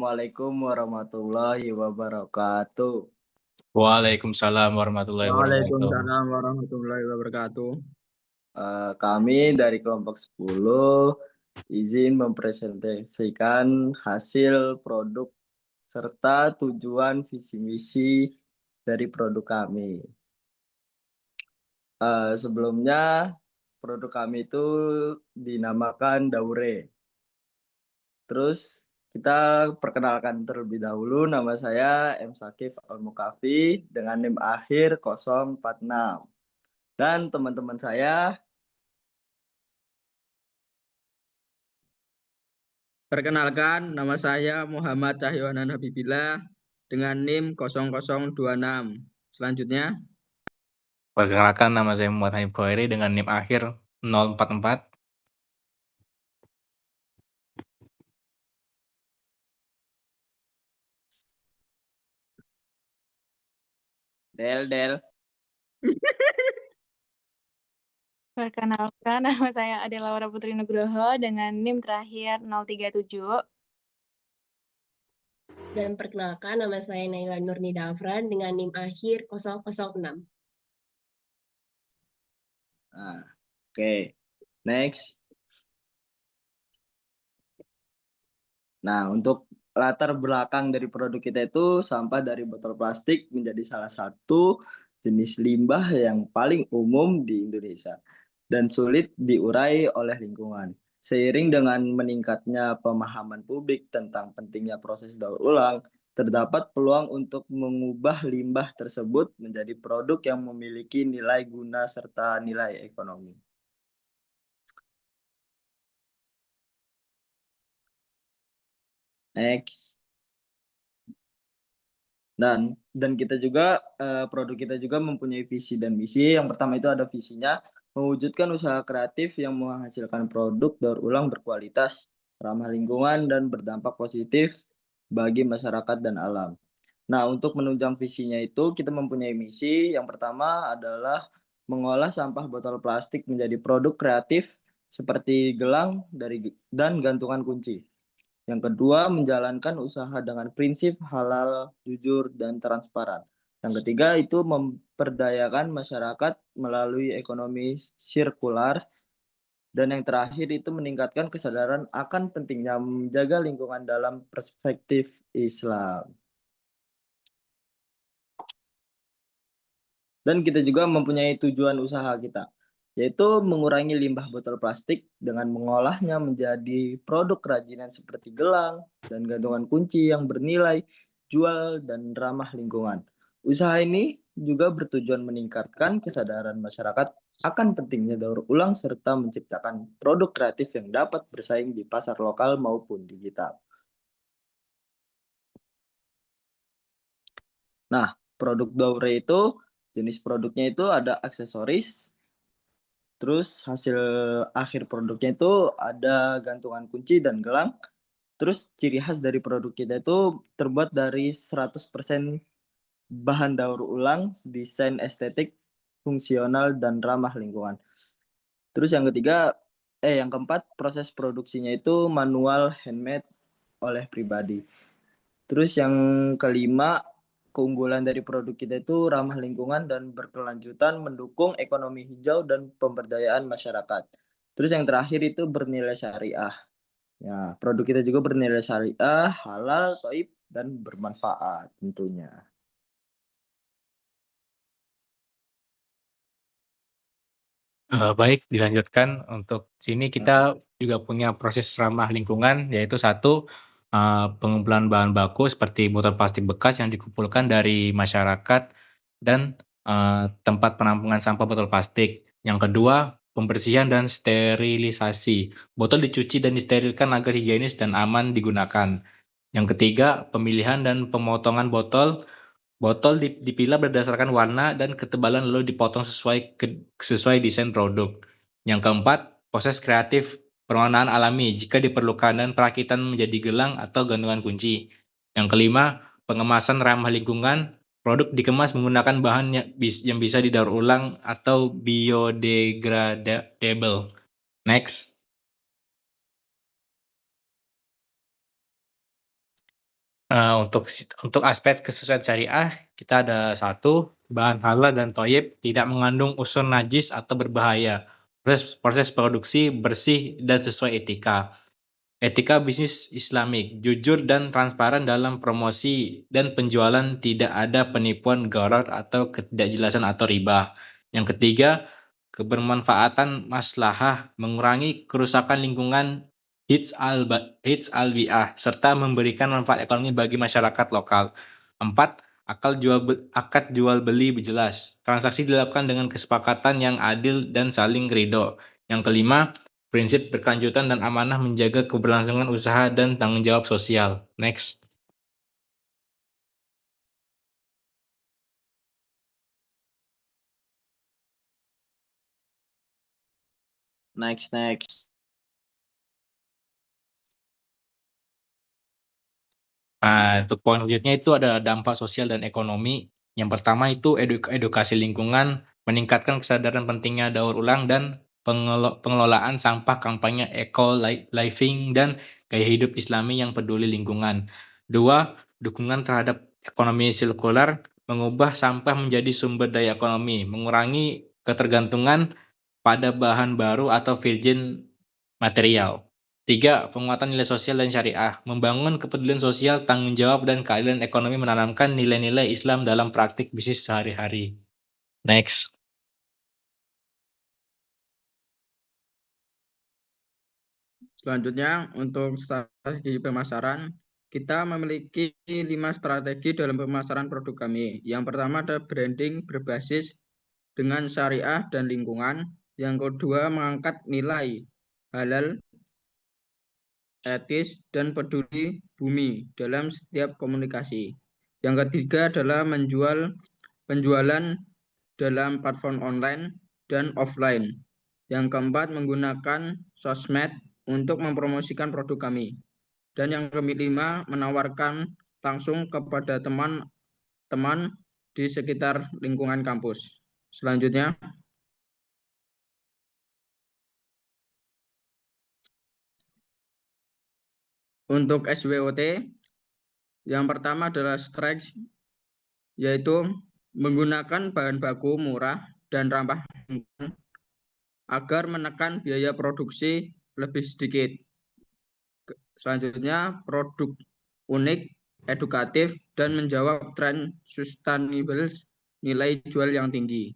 Assalamualaikum warahmatullahi wabarakatuh. Waalaikumsalam warahmatullahi wabarakatuh. Waalaikumsalam warahmatullahi wabarakatuh. Kami dari kelompok 10 izin mempresentasikan hasil produk serta tujuan visi misi dari produk kami. Sebelumnya produk kami itu dinamakan Daure. Terus kita perkenalkan terlebih dahulu, nama saya M. Sakif Al-Mukafi dengan NIM akhir 046. Dan teman-teman saya, Perkenalkan, nama saya Muhammad Cahyonan Habibillah dengan NIM 0026. Selanjutnya, Perkenalkan, nama saya Muhammad Hanif Khairi dengan NIM akhir 044. Del. Perkenalkan, nama saya Ade Laura Putri Nugroho dengan NIM terakhir 037. Dan perkenalkan, nama saya Naila Nurnida Afran dengan NIM akhir 006. Oke. Next. Nah, untuk latar belakang dari produk kita itu sampah dari botol plastik menjadi salah satu jenis limbah yang paling umum di Indonesia dan sulit diurai oleh lingkungan. Seiring dengan meningkatnya pemahaman publik tentang pentingnya proses daur ulang, terdapat peluang untuk mengubah limbah tersebut menjadi produk yang memiliki nilai guna serta nilai ekonomi. Next. Dan kita juga produk kita juga mempunyai visi dan misi. Yang pertama itu ada visinya, mewujudkan usaha kreatif yang menghasilkan produk daur ulang berkualitas, ramah lingkungan dan berdampak positif bagi masyarakat dan alam. Nah, untuk menunjang visinya itu kita mempunyai misi. Yang pertama adalah mengolah sampah botol plastik menjadi produk kreatif seperti gelang dan gantungan kunci. Yang kedua, menjalankan usaha dengan prinsip halal, jujur, dan transparan. Yang ketiga, itu memperdayakan masyarakat melalui ekonomi sirkular. Dan yang terakhir, itu meningkatkan kesadaran akan pentingnya menjaga lingkungan dalam perspektif Islam. Dan kita juga mempunyai tujuan usaha kita, yaitu mengurangi limbah botol plastik dengan mengolahnya menjadi produk kerajinan seperti gelang dan gantungan kunci yang bernilai jual dan ramah lingkungan. Usaha ini juga bertujuan meningkatkan kesadaran masyarakat akan pentingnya daur ulang serta menciptakan produk kreatif yang dapat bersaing di pasar lokal maupun digital. Nah, produk Daure itu jenis produknya itu ada aksesoris. Terus hasil akhir produknya itu ada gantungan kunci dan gelang. Terus ciri khas dari produk kita itu terbuat dari 100% bahan daur ulang, desain estetik, fungsional, dan ramah lingkungan. Terus yang keempat, proses produksinya itu manual, handmade oleh pribadi. Terus yang kelima, keunggulan dari produk kita itu ramah lingkungan dan berkelanjutan, mendukung ekonomi hijau dan pemberdayaan masyarakat. Terus yang terakhir itu bernilai syariah. Ya, produk kita juga bernilai syariah, halal, thayyib, dan bermanfaat tentunya. Baik, dilanjutkan. Untuk sini kita juga punya proses ramah lingkungan, yaitu satu, pengumpulan bahan baku seperti botol plastik bekas yang dikumpulkan dari masyarakat dan tempat penampungan sampah botol plastik. Yang kedua, pembersihan dan sterilisasi. Botol dicuci dan disterilkan agar higienis dan aman digunakan. Yang ketiga, pemilihan dan pemotongan botol. Botol dipilah berdasarkan warna dan ketebalan lalu dipotong sesuai desain produk. Yang keempat, proses kreatif perwarnaan alami jika diperlukan dan perakitan menjadi gelang atau gantungan kunci. Yang kelima, pengemasan ramah lingkungan. Produk dikemas menggunakan bahan yang bisa didaur ulang atau biodegradable. Next. Untuk aspek kesesuaian syariah, kita ada 1, bahan halal dan thayyib, tidak mengandung unsur najis atau berbahaya. Proses produksi bersih dan sesuai etika. Etika bisnis Islamik, jujur dan transparan dalam promosi dan penjualan, tidak ada penipuan, gharar atau ketidakjelasan atau riba. Yang ketiga, kebermanfaatan maslahah, mengurangi kerusakan lingkungan, hits al-bi'ah, serta memberikan manfaat ekonomi bagi masyarakat lokal. 4. Akad jual beli jelas. Transaksi dilakukan dengan kesepakatan yang adil dan saling ridho. Yang kelima, prinsip berkelanjutan dan amanah, menjaga keberlangsungan usaha dan tanggung jawab sosial. Next. Next. Untuk poin selanjutnya itu ada dampak sosial dan ekonomi. Yang pertama itu edukasi lingkungan, meningkatkan kesadaran pentingnya daur ulang dan pengelolaan sampah, kampanye eco-living dan gaya hidup Islami yang peduli lingkungan. 2. Dukungan terhadap ekonomi sirkular, mengubah sampah menjadi sumber daya ekonomi, mengurangi ketergantungan pada bahan baru atau virgin material. 3. Penguatan nilai sosial dan syariah, membangun kepedulian sosial, tanggung jawab, dan keadilan ekonomi, menanamkan nilai-nilai Islam dalam praktik bisnis sehari-hari. Next. Selanjutnya, untuk strategi pemasaran, kita memiliki 5 strategi dalam pemasaran produk kami. Yang pertama ada branding berbasis dengan syariah dan lingkungan. Yang kedua, mengangkat nilai halal, etis, dan peduli bumi dalam setiap komunikasi. Yang ketiga adalah penjualan dalam platform online dan offline. Yang keempat, menggunakan sosmed untuk mempromosikan produk kami. Dan yang kelima, menawarkan langsung kepada teman-teman di sekitar lingkungan kampus. Selanjutnya, untuk SWOT, yang pertama adalah strike, yaitu menggunakan bahan baku murah dan ramah lingkungan agar menekan biaya produksi lebih sedikit. Selanjutnya, produk unik, edukatif, dan menjawab tren sustainable, nilai jual yang tinggi.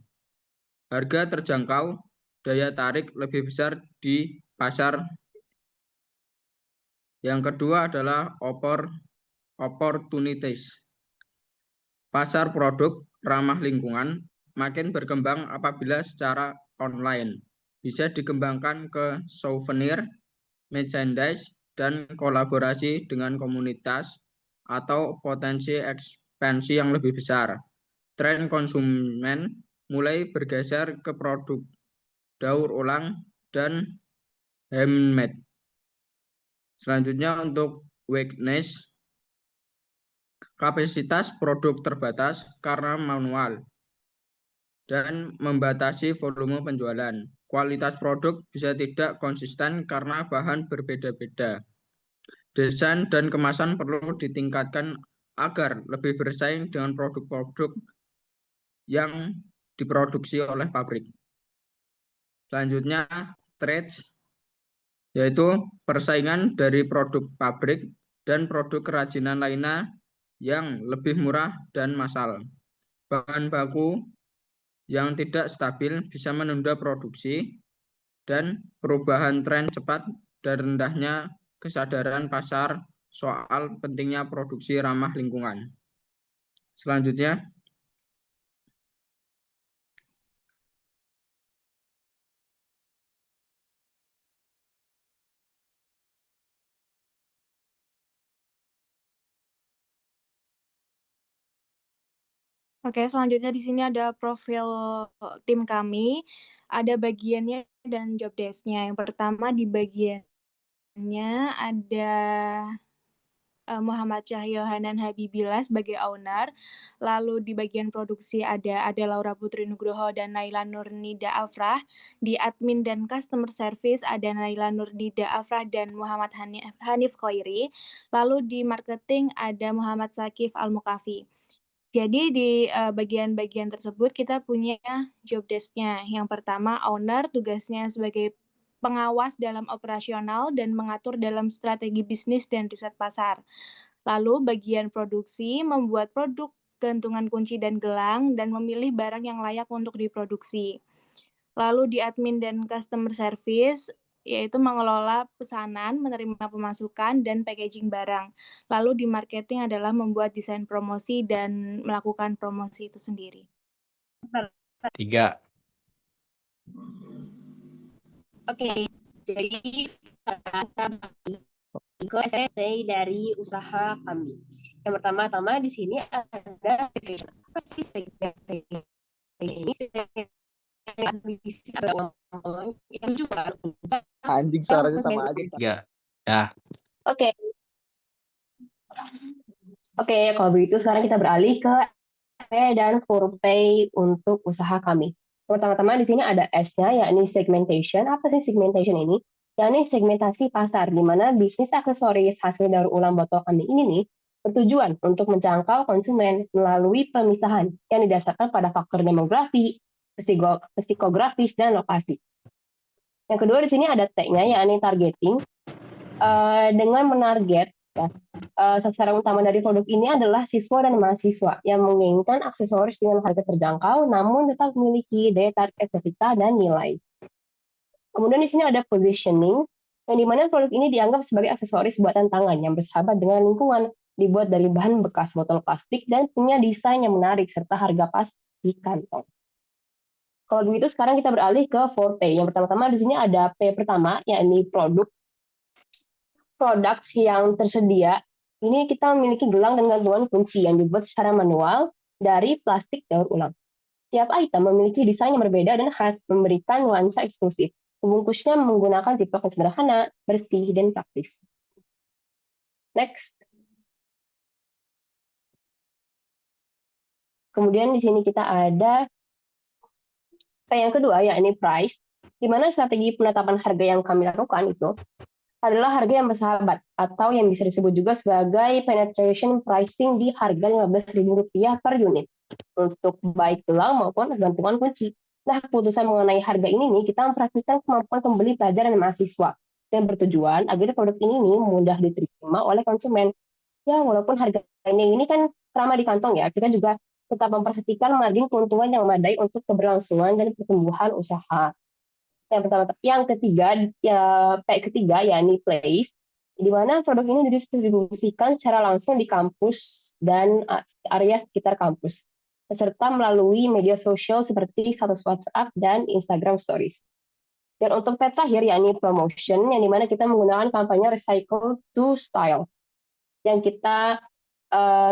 Harga terjangkau, daya tarik lebih besar di pasar. Yang kedua adalah opportunities. Pasar produk ramah lingkungan makin berkembang apabila secara online. Bisa dikembangkan ke souvenir, merchandise, dan kolaborasi dengan komunitas atau potensi ekspansi yang lebih besar. Tren konsumen mulai bergeser ke produk daur ulang dan handmade. Selanjutnya untuk weakness, kapasitas produk terbatas karena manual dan membatasi volume penjualan. Kualitas produk bisa tidak konsisten karena bahan berbeda-beda. Desain dan kemasan perlu ditingkatkan agar lebih bersaing dengan produk-produk yang diproduksi oleh pabrik. Selanjutnya, trades, yaitu persaingan dari produk pabrik dan produk kerajinan lainnya yang lebih murah dan massal. Bahan baku yang tidak stabil bisa menunda produksi, dan perubahan tren cepat dan rendahnya kesadaran pasar soal pentingnya produksi ramah lingkungan. Selanjutnya, Oke, selanjutnya di sini ada profil tim kami, ada bagiannya dan job desk-nya. Yang pertama di bagiannya ada Muhammad Cahyohanan Habibillah sebagai owner. Lalu di bagian produksi ada Laura Putri Nugroho dan Naila Nurnida Afrah. Di admin dan customer service ada Naila Nurnida Afrah dan Muhammad Hanif Khoiri. Lalu di marketing ada Muhammad Sakif Al-Mukafi. Jadi di bagian-bagian tersebut kita punya job desk-nya. Yang pertama, owner tugasnya sebagai pengawas dalam operasional dan mengatur dalam strategi bisnis dan riset pasar. Lalu bagian produksi membuat produk gantungan kunci dan gelang dan memilih barang yang layak untuk diproduksi. Lalu di admin dan customer service yaitu mengelola pesanan, menerima pemasukan, dan packaging barang. Lalu di marketing adalah membuat desain promosi dan melakukan promosi itu sendiri. 3. Oke, jadi sekarang kita bagi ke SNI dari usaha kami. Yang pertama-tama di sini ada segmentation. Apa sih segmentation ini? Yang jual. Anjing suaranya sama aja. 3. Ya. Oke. Oke, kalau begitu sekarang kita beralih ke dan ForPay untuk usaha kami. Pertama-tama di sini ada S-nya, yakni segmentation. Apa sih segmentation ini? Yakni segmentasi pasar, di mana bisnis aksesoris hasil daur ulang botol kami ini nih bertujuan untuk menjangkau konsumen melalui pemisahan yang didasarkan pada faktor demografi, psikografis, dan lokasi. Yang kedua di sini ada T-nya, yakni targeting. Dengan menarget sasaran utama dari produk ini adalah siswa dan mahasiswa yang menginginkan aksesoris dengan harga terjangkau namun tetap memiliki daya tarik estetika dan nilai. Kemudian di sini ada positioning, yang dimana produk ini dianggap sebagai aksesoris buatan tangan yang bersahabat dengan lingkungan, dibuat dari bahan bekas botol plastik dan punya desain yang menarik serta harga pas di kantong. Kalau begitu sekarang kita beralih ke 4P. Yang pertama-tama di sini ada P pertama, yakni produk yang tersedia. Ini kita memiliki gelang dan gantungan kunci yang dibuat secara manual dari plastik daur ulang. Tiap item memiliki desain yang berbeda dan khas, memberikan nuansa eksklusif. Pembungkusnya menggunakan ziplock yang sederhana, bersih, dan praktis. Next. Kemudian di sini kita ada yang kedua, yakni price, di mana strategi penetapan harga yang kami lakukan itu adalah harga yang bersahabat, atau yang bisa disebut juga sebagai penetration pricing di harga Rp15.000 per unit, untuk baik gelang maupun gantungan kunci. Nah, keputusan mengenai harga ini nih, kita memperhatikan kemampuan pembeli, pelajar, dan mahasiswa, dan bertujuan agar produk ini nih mudah diterima oleh konsumen. Ya, walaupun harga ini kan ramah di kantong ya, kita juga tetap memperhatikan margin keuntungan yang memadai untuk keberlangsungan dan pertumbuhan usaha. Yang ketiga, yakni place, di mana produk ini didistribusikan secara langsung di kampus dan area sekitar kampus, serta melalui media sosial seperti status WhatsApp dan Instagram Stories. Dan untuk P terakhir, yakni promotion, yang dimana kita menggunakan kampanye Recycle to Style, yang kita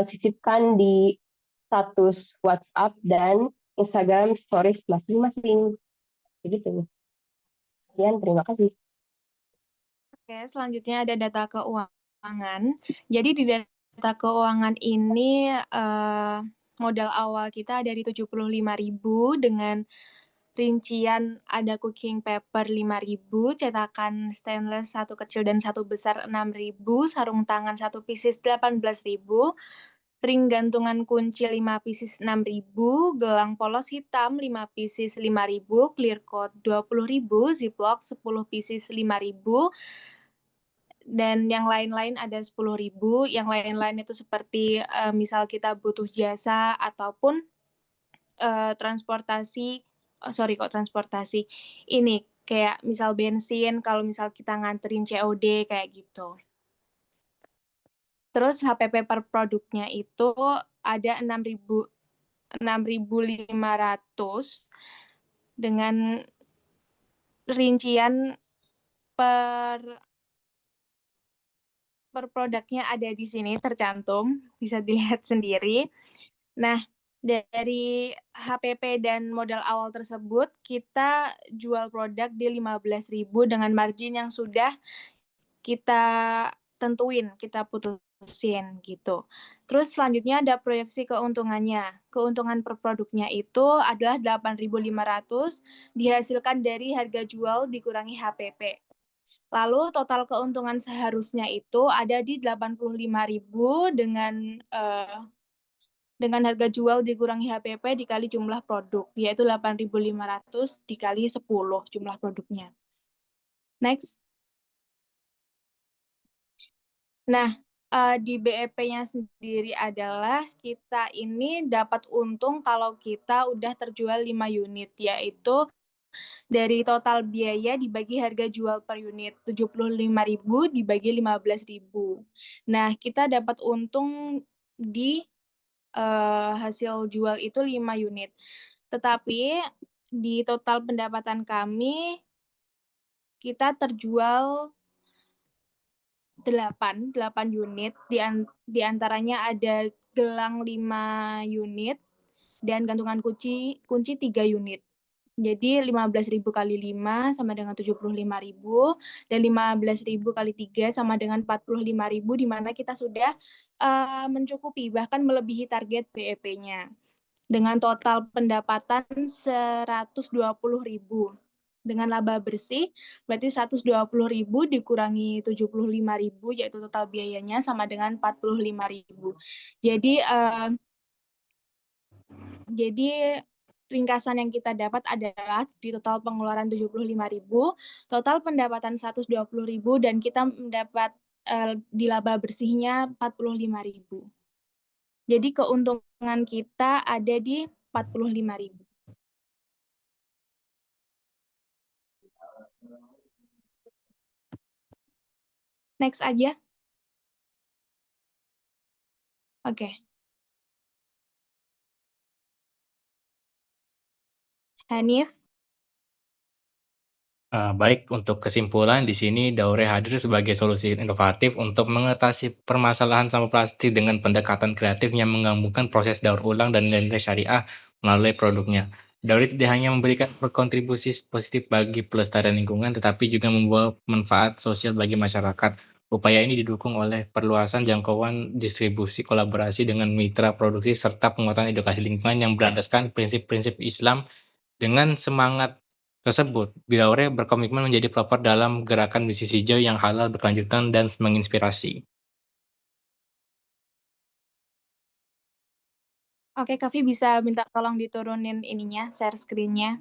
sisipkan di status WhatsApp dan Instagram Stories masing-masing. Begitu. Sekian, terima kasih. Oke, selanjutnya ada data keuangan. Jadi di data keuangan ini modal awal kita dari 75.000 dengan rincian ada cooking paper 5.000, cetakan stainless 1 kecil dan 1 besar 6.000, sarung tangan 1 pieces 18.000, ring gantungan kunci 5 pieces 6.000, gelang polos hitam 5 pieces 5.000, clear coat 20.000, ziplock 10 pieces 5.000, dan yang lain-lain ada 10.000. Yang lain-lain itu seperti misal kita butuh jasa ataupun transportasi. Ini kayak misal bensin, kalau misal kita nganterin COD kayak gitu. Terus HPP per produknya itu ada 6.500 dengan rincian per produknya ada di sini tercantum, bisa dilihat sendiri. Nah, dari HPP dan modal awal tersebut, kita jual produk di 15.000 dengan margin yang sudah kita tentuin, kita putus mesin gitu. Terus selanjutnya ada proyeksi keuntungannya. Keuntungan per produknya itu adalah 8.500 dihasilkan dari harga jual dikurangi HPP. Lalu total keuntungan seharusnya itu ada di 85.000 dengan harga jual dikurangi HPP dikali jumlah produk, yaitu 8.500 dikali 10 jumlah produknya. Next. Nah, di BEP-nya sendiri adalah kita ini dapat untung kalau kita udah terjual 5 unit, yaitu dari total biaya dibagi harga jual per unit, 75.000 dibagi 15.000. Nah, kita dapat untung di hasil jual itu 5 unit. Tetapi di total pendapatan kami, kita terjual 8 unit, di antaranya ada gelang 5 unit dan gantungan kunci 3 unit. Jadi 15.000 kali 5 sama dengan 75.000 dan 15.000 kali 3 sama dengan 45.000, di mana kita sudah mencukupi bahkan melebihi target BEP-nya dengan total pendapatan 120.000. Dengan laba bersih, berarti 120.000 dikurangi 75.000, yaitu total biayanya sama dengan 45.000. Jadi ringkasan yang kita dapat adalah di total pengeluaran 75.000, total pendapatan 120.000, dan kita mendapat di laba bersihnya 45.000. Jadi keuntungan kita ada di 45.000. Next aja. Oke. Hanif. Baik, untuk kesimpulan di sini Daure hadir sebagai solusi inovatif untuk mengatasi permasalahan sampah plastik dengan pendekatan kreatif yang menggabungkan proses daur ulang dan nilai syariah melalui produknya. Daure tidak hanya memberikan kontribusi positif bagi pelestarian lingkungan, tetapi juga membawa manfaat sosial bagi masyarakat. Upaya ini didukung oleh perluasan jangkauan distribusi, kolaborasi dengan mitra produksi, serta penguatan edukasi lingkungan yang berlandaskan prinsip-prinsip Islam. Dengan semangat tersebut, Daure berkomitmen menjadi pelopor dalam gerakan bisnis hijau yang halal, berkelanjutan, dan menginspirasi. Oke, Kavi bisa minta tolong diturunin ininya, share screen-nya.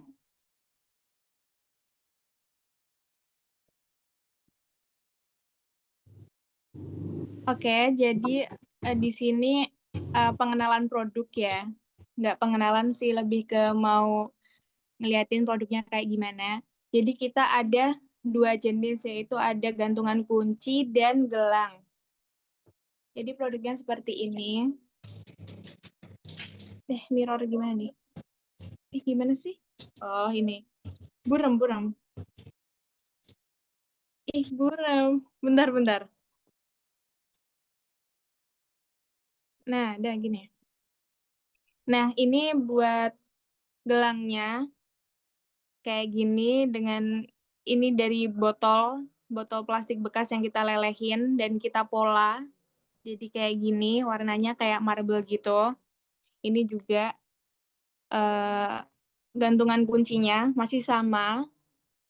Oke, jadi di sini pengenalan produk ya. Nggak pengenalan sih, lebih ke mau ngeliatin produknya kayak gimana. Jadi kita ada 2 jenis, yaitu ada gantungan kunci dan gelang. Jadi produknya seperti ini. Mirror gimana nih? Gimana sih? Oh, ini. Buram. Buram. Bentar. Nah, udah gini. Nah, ini buat gelangnya. Kayak gini, dengan ini dari botol plastik bekas yang kita lelehin dan kita pola. Jadi kayak gini, warnanya kayak marble gitu. Ini juga gantungan kuncinya masih sama.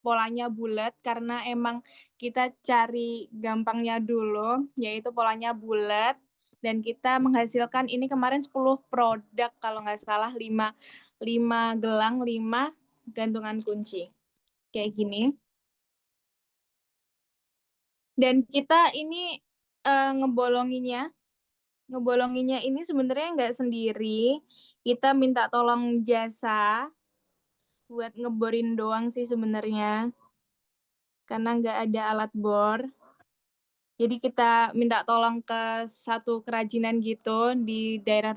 Polanya bulat karena emang kita cari gampangnya dulu, yaitu polanya bulat, dan kita menghasilkan ini kemarin 10 produk kalau nggak salah, 5 gelang, 5 gantungan kunci kayak gini. Dan kita ini ngebolonginnya ini sebenarnya nggak sendiri, kita minta tolong jasa buat ngeborin doang sih sebenarnya, karena nggak ada alat bor. Jadi kita minta tolong ke satu kerajinan gitu di daerah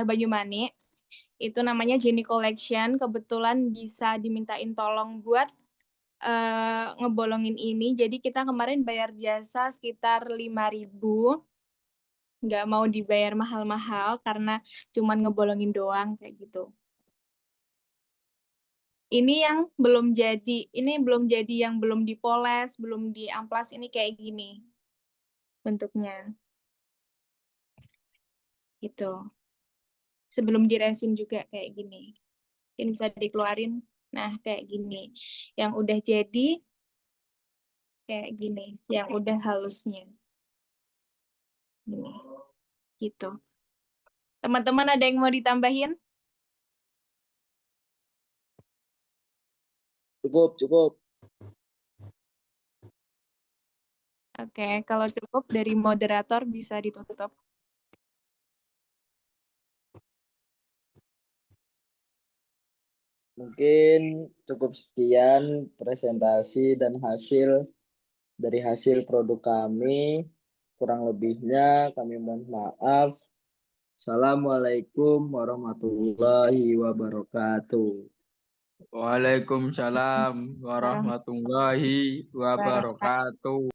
Banyumani. Itu namanya Jenny Collection. Kebetulan bisa dimintain tolong buat ngebolongin ini. Jadi kita kemarin bayar jasa sekitar 5.000. Nggak mau dibayar mahal-mahal karena cuman ngebolongin doang kayak gitu. Ini yang belum jadi, yang belum dipoles, belum diamplas, ini kayak gini. bentuknya. Gitu. Sebelum diresin juga kayak gini. Ini bisa dikeluarin. Nah, kayak gini. Yang udah jadi kayak gini. Yang udah halusnya. Gini. Gitu. Teman-teman ada yang mau ditambahin? Cukup. Oke, kalau cukup dari moderator bisa ditutup. Mungkin cukup sekian presentasi dan dari hasil produk kami. Kurang lebihnya kami mohon maaf. Assalamualaikum warahmatullahi wabarakatuh. Waalaikumsalam warahmatullahi wabarakatuh.